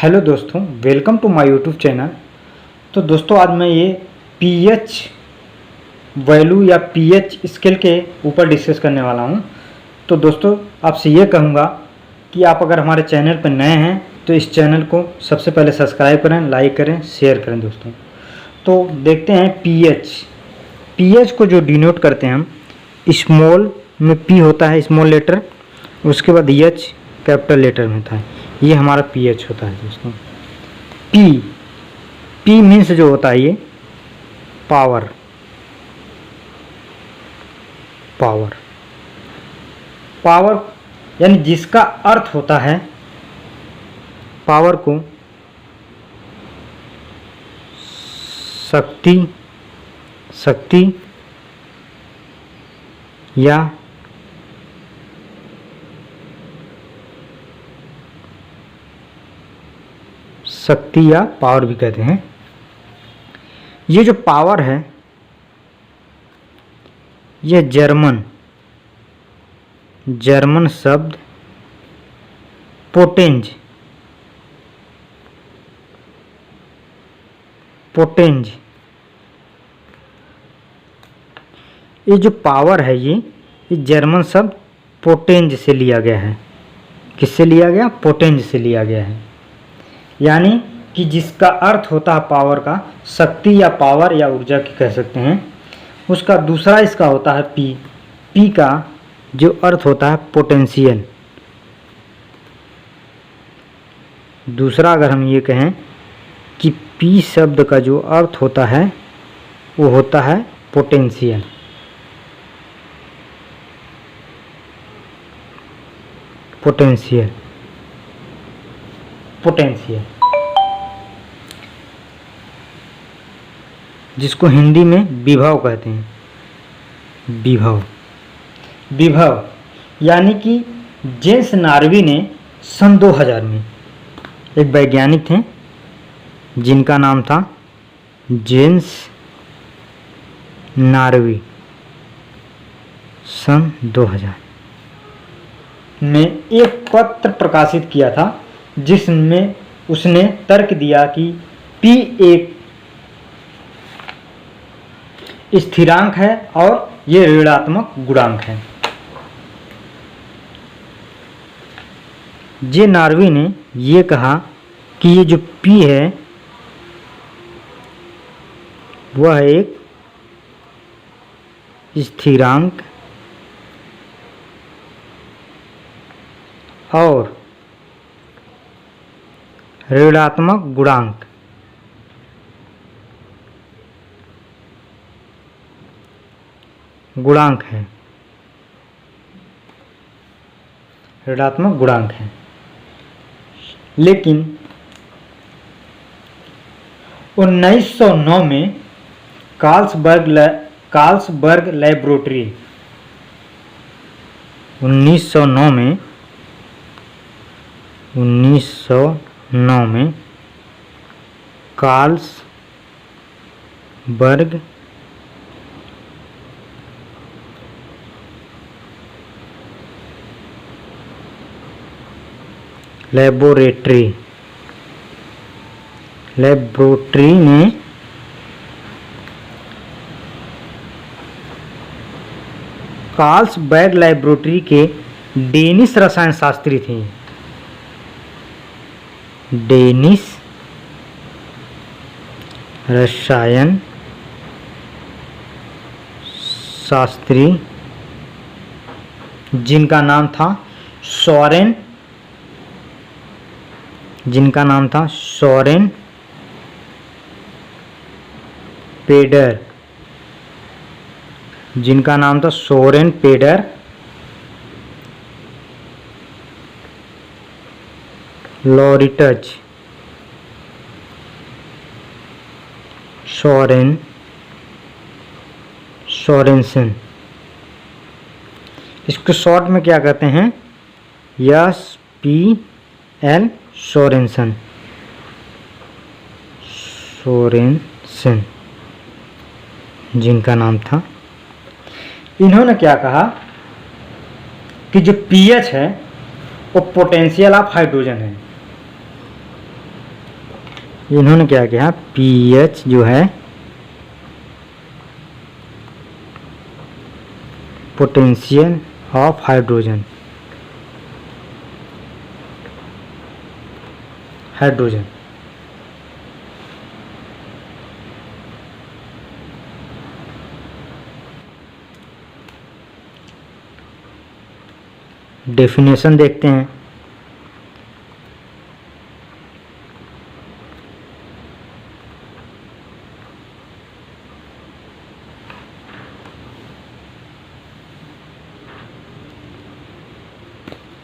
Hello दोस्तों, welcome to my YouTube channel. तो दोस्तों आज मैं ये पीएच वैल्यू या पीएच स्केल के ऊपर डिस्कस करने वाला हूँ। तो दोस्तों आपसे ये कहूँगा कि आप अगर हमारे चैनल पर नए हैं तो इस चैनल को सबसे पहले सब्सक्राइब करें, लाइक करें, शेयर करें दोस्तों। तो देखते हैं पीएच को जो डिनोट करते हैं हम, स्मॉल में पी होता है स्मॉल लेटर, उसके बाद एच कैपिटल लेटर में होता है, ये हमारा पीएच होता है दोस्तों। पी मीन्स जो होता है ये पावर यानी जिसका अर्थ होता है पावर को शक्ति या पावर भी कहते हैं। ये जो पावर है यह जर्मन शब्द पोटेंज ये जो पावर है ये जर्मन शब्द पोटेंज से लिया गया है। किससे लिया गया? पोटेंज से लिया गया है। यानी कि जिसका अर्थ होता है पावर का, शक्ति या पावर या ऊर्जा की कह सकते हैं, उसका दूसरा इसका होता है पी का जो अर्थ होता है पोटेंशियल। दूसरा अगर हम ये कहें कि पी शब्द का जो अर्थ होता है वो होता है पोटेंशियल। जिसको हिंदी में विभव कहते हैं। विभव यानी कि जेम्स नार्वी ने सन 2000 में, एक वैज्ञानिक थे जिनका नाम था जेम्स नार्वी, सन 2000 में एक पत्र प्रकाशित किया था जिसमें उसने तर्क दिया कि P एक स्थिरांक है और ये ऋणात्मक गुणांक है। जे नार्वी ने ये कहा कि ये जो P है वह एक स्थिरांक और ऋणात्मक गुणांक है, ऋणात्मक गुणांक है। लेकिन 1909 में कार्ल्सबर्ग लैबोरेटरी 1909 में कार्ल्सबर्ग लैबोरेटरी ने कार्ल्सबर्ग लैबोरेटरी के डेनिश रसायन शास्त्री थे। डेनिश रसायन शास्त्री जिनका नाम था सोरेन पेडर, लॉरिटज सोरेनसन, इसको शॉर्ट में क्या कहते हैं? SPL सोरेनसन, जिनका नाम था। इन्होंने क्या कहा कि जो पीएच है वो पोटेंशियल ऑफ हाइड्रोजन है। इन्होंने क्या किया, पीएच जो है पोटेंशियल ऑफ हाइड्रोजन, डेफिनेशन देखते हैं।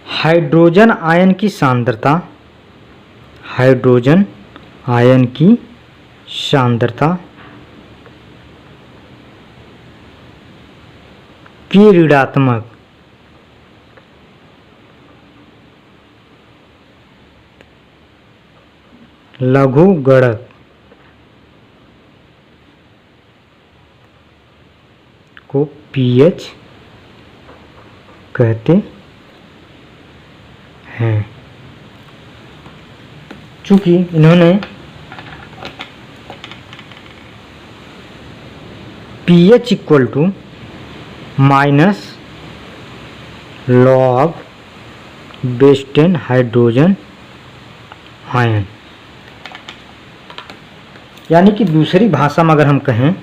हाइड्रोजन आयन की सांद्रता, हाइड्रोजन आयन की सांद्रता की ऋणात्मक लघुगणक को पीएच कहते हैं। चूंकि इन्होंने pH equal to minus log base 10 hydrogen ion, यानी कि दूसरी भाषा में अगर हम कहें,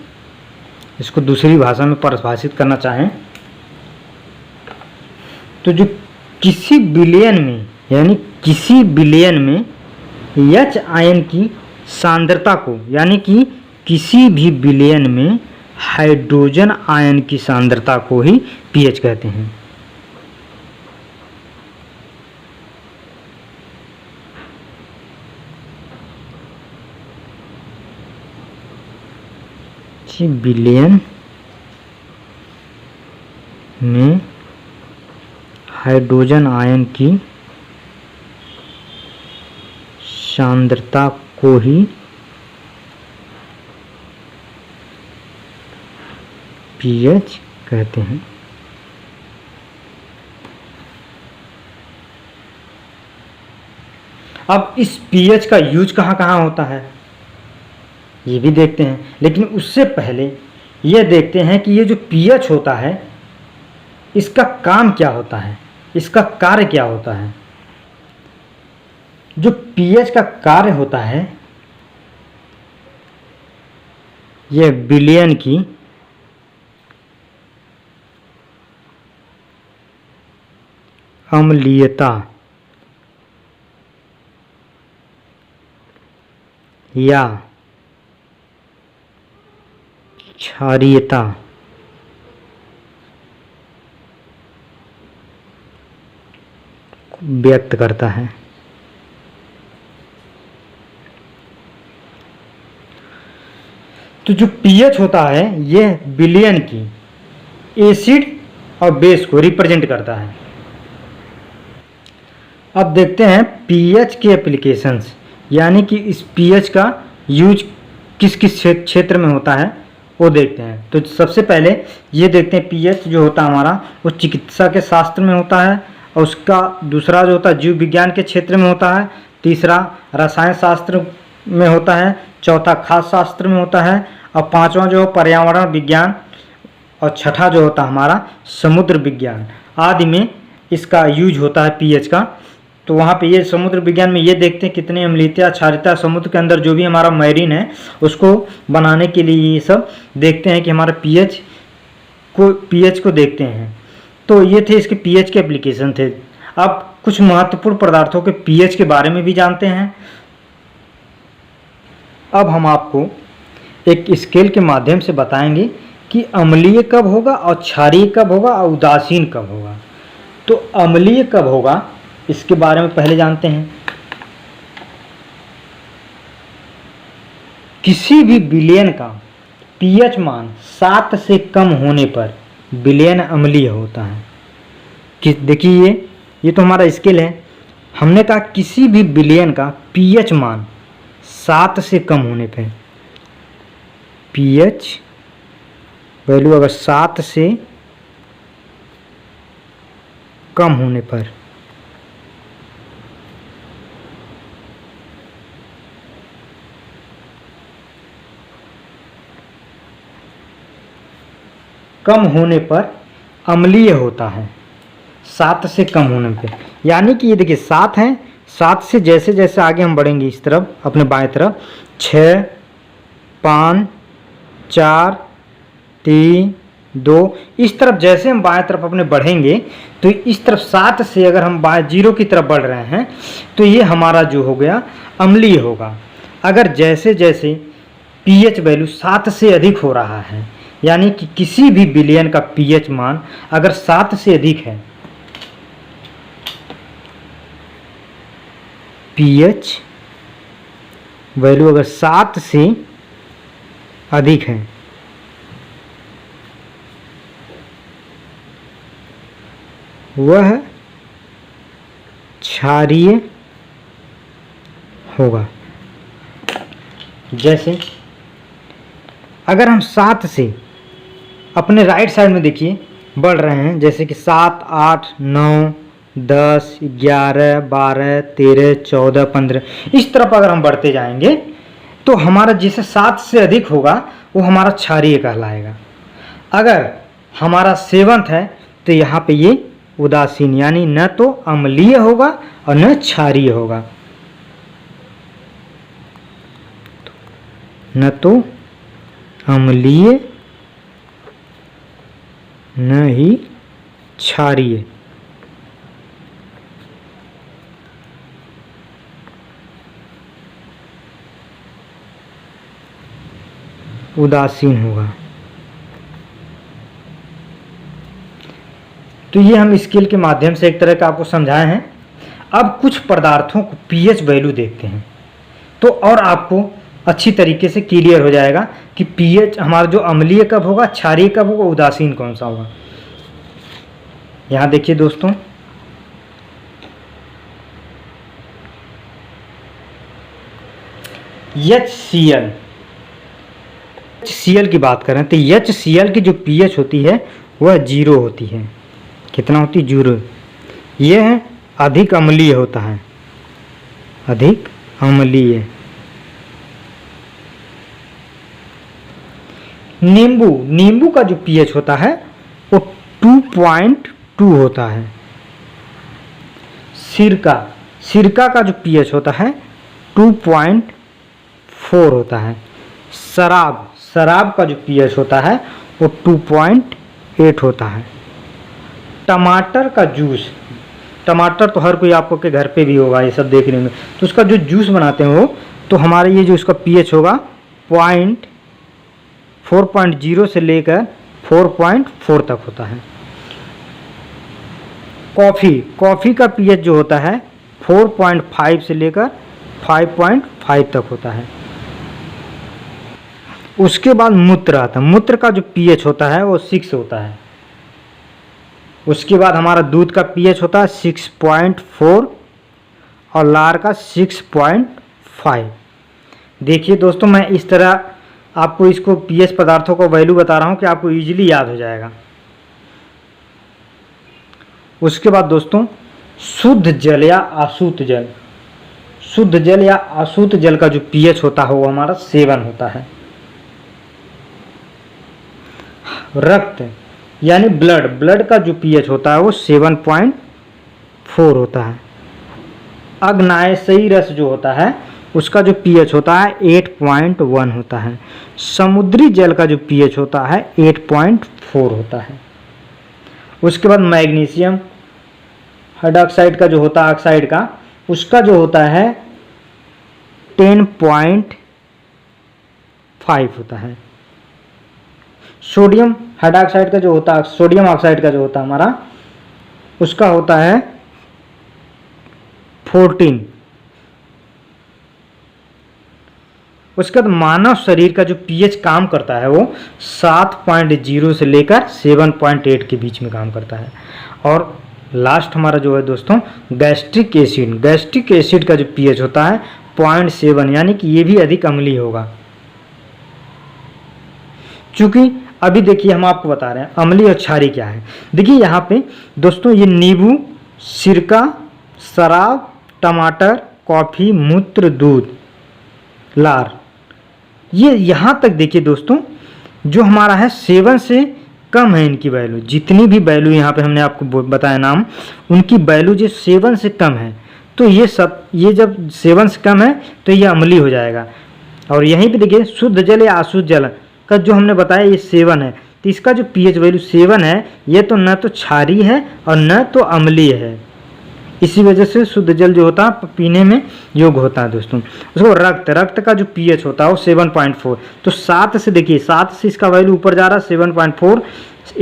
इसको दूसरी भाषा में परिभाषित करना चाहें तो जो किसी बिलियन में, यानी किसी बिलियन में H आयन की सांद्रता को, यानी कि किसी भी बिलियन में हाइड्रोजन आयन की सांद्रता को ही pH कहते हैं। बिलियन में हाइड्रोजन आयन की सांद्रता को ही pH कहते हैं। अब इस pH का यूज कहाँ कहाँ होता है ये भी देखते हैं, लेकिन उससे पहले ये देखते हैं कि ये जो pH होता है इसका काम क्या होता है, इसका कार्य क्या होता है। जो pH का कार्य होता है, यह बिलियन की अम्लीयता या क्षारीयता व्यक्त करता है। तो जो pH होता है यह बिलियन की एसिड और बेस को रिप्रेजेंट करता है। अब देखते हैं pH के एप्लीकेशंस, यानी कि इस pH का यूज किस किस क्षेत्र में होता है वो देखते हैं। तो सबसे पहले ये देखते हैं pH जो होता है हमारा वो चिकित्सा के शास्त्र में होता है, और उसका दूसरा जो होता है जीव विज्ञान के क्षेत्र में होता है, तीसरा रसायन शास्त्र में होता है, चौथा खाद्य शास्त्र में होता है, और पांचवा जो पर्यावरण विज्ञान, और छठा जो होता है हमारा समुद्र विज्ञान आदि में इसका यूज होता है pH का। तो वहाँ पे ये समुद्र विज्ञान में ये देखते हैं कितनी अम्लीयता क्षारीयता समुद्र के अंदर जो भी हमारा मैरीन है उसको बनाने के लिए ये सब देखते हैं कि हमारा pH को देखते हैं। तो ये थे इसके pH के एप्लीकेशन थे। अब कुछ महत्वपूर्ण पदार्थों के pH के बारे में भी जानते हैं। अब हम आपको एक स्केल के माध्यम से बताएंगे कि अम्लीय कब होगा और क्षारीय कब होगा और उदासीन कब होगा। तो अम्लीय कब होगा इसके बारे में पहले जानते हैं। किसी भी विलयन का pH मान 7 से कम होने पर विलयन अम्लीय होता है। कि देखिए ये तो हमारा स्केल है, हमने कहा किसी भी विलयन का pH मान 7 से कम होने पर, pH वैल्यू अगर 7 से कम होने पर . कम होने पर अम्लीय होता है, 7 से कम होने पे। यानी कि ये देखिए 7 है, 7 से जैसे जैसे आगे हम बढ़ेंगे इस तरफ अपने बाएं तरफ, 6, 5, 4, 3, 2, इस तरफ जैसे हम बाएं तरफ अपने बढ़ेंगे तो इस तरफ 7 से अगर हम बाएं 0 की तरफ बढ़ रहे हैं तो ये हमारा जो हो गया अम्लीय होगा। अगर जैसे जैसे पीएच वैल्यू 7 से अधिक हो रहा है, यानी कि किसी भी विलयन का पीएच मान अगर 7 से अधिक है, पीएच वैल्यू अगर 7 से अधिक है, वह क्षारीय होगा। जैसे अगर हम 7 से अपने राइट साइड में देखिए बढ़ रहे हैं, जैसे कि 7, 8, 9, 10, 11, 12, 13, 14, 15, इस तरफ अगर हम बढ़ते जाएंगे तो हमारा जैसे 7 से अधिक होगा वो हमारा क्षारीय कहलाएगा। अगर हमारा 7th है तो यहाँ पे ये उदासीन, यानी न तो अम्लीय होगा और न क्षारीय होगा, न तो अम्लीय न ही क्षारीय। उदासीन होगा। तो ये हम स्केल के माध्यम से एक तरह का आपको समझाए हैं। अब कुछ पदार्थों को पीएच वैल्यू देखते हैं तो और आपको अच्छी तरीके से क्लियर हो जाएगा कि पीएच हमारा जो अम्लीय कब होगा, क्षारीय कब होगा, उदासीन कौन सा होगा। यहाँ देखिए दोस्तों, HCl की बात करें तो HCl की जो पीएच होती है वह 0 होती है। कितना होती है? 0। यह अधिक अम्लीय होता है, अधिक अम्लीय। नींबू का जो पीएच होता है वो 2.2 होता है। सिरका का जो पीएच होता है 2.4 होता है। शराब का जो पीएच होता है वो 2.8 होता है। टमाटर का जूस, टमाटर तो हर कोई आपको के घर पे भी होगा ये सब देखने में, तो उसका जो जूस बनाते हैं वो, तो हमारे ये जो उसका पीएच होगा 4.0 से लेकर 4.4 तक होता है। कॉफ़ी का पीएच जो होता है 4.5 से लेकर 5.5 तक होता है। उसके बाद मूत्र आता है। मूत्र का जो पीएच होता है वो 6 होता है। उसके बाद हमारा दूध का पीएच होता है 6.4 और लार का 6.5। देखिए दोस्तों, मैं इस तरह आपको इसको पीएच पदार्थों को वैल्यू बता रहा हूँ कि आपको इजीली याद हो जाएगा। उसके बाद दोस्तों, शुद्ध जल या अशुद्ध जल, शुद्ध जल या अशुद्ध जल का जो पीएच होता है वो हमारा 7 होता है। रक्त यानी ब्लड का जो पीएच होता है वो 7.4 होता है। अग्नाशयी रस जो होता है उसका जो पीएच होता है 8.1 होता है। समुद्री जल का जो पीएच होता है 8.4 होता है। उसके बाद मैग्नीशियम हाइड्रोक्साइड का जो होता है, ऑक्साइड का, उसका जो होता है 10.5 होता है। सोडियम हाइड्रोक्साइड का जो होता है, सोडियम ऑक्साइड का जो होता है हमारा, उसका होता है 14। उसके बाद मानव शरीर का जो पीएच काम करता है वो 7.0 से लेकर 7.8 के बीच में काम करता है। और लास्ट हमारा जो है दोस्तों गैस्ट्रिक एसिड का जो पीएच होता है 0.7, यानी कि ये भी अधिक अम्लीय होगा। चूंकि अभी देखिए हम आपको बता रहे हैं अम्लीय और क्षारीय क्या है। देखिए यहाँ पे दोस्तों, ये नींबू, सिरका, शराब, टमाटर, कॉफ़ी, मूत्र, दूध, लार, ये यहाँ तक देखिए दोस्तों, जो हमारा है 7 से कम है इनकी वैल्यू, जितनी भी वैल्यू यहाँ पे हमने आपको बताया नाम, उनकी वैल्यू जो 7 से कम है, तो ये जब 7 से कम है तो ये अम्लीय हो जाएगा। और यहीं पे देखिए शुद्ध जल या अशुद्ध जल का जो हमने बताया ये 7 है, तो इसका जो पीएच वैल्यू 7 है, ये तो न तो क्षारीय है और न तो अम्लीय है। इसी वजह से शुद्ध जल जो होता है पीने में योग्य होता है दोस्तों। उसको रक्त का जो पीएच होता है वो 7.4, तो 7 से देखिए 7 से इसका वैल्यू ऊपर जा रहा है 7.4,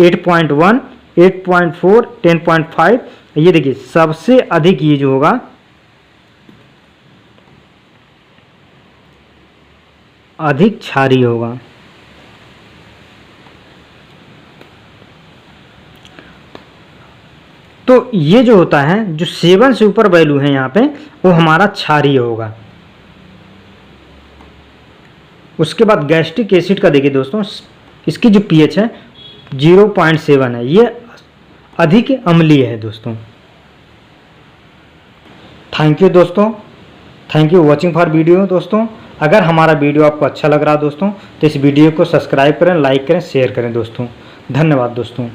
8.1, 8.4, 10.5। ये देखिए सबसे अधिक ये जो होगा अधिक क्षारीय होगा। तो ये जो होता है, जो 7 से ऊपर वैल्यू है यहाँ पे, वो हमारा क्षारीय होगा। उसके बाद गैस्ट्रिक एसिड का देखिए दोस्तों, इसकी जो पीएच है 0.7 है, ये अधिक अम्लीय है दोस्तों। थैंक यू दोस्तों, thank you watching for video दोस्तों। अगर हमारा वीडियो आपको अच्छा लग रहा है दोस्तों, तो इस वीडियो को सब्सक्राइब करें, लाइक करें, शेयर करें दोस्तों। धन्यवाद दोस्तों।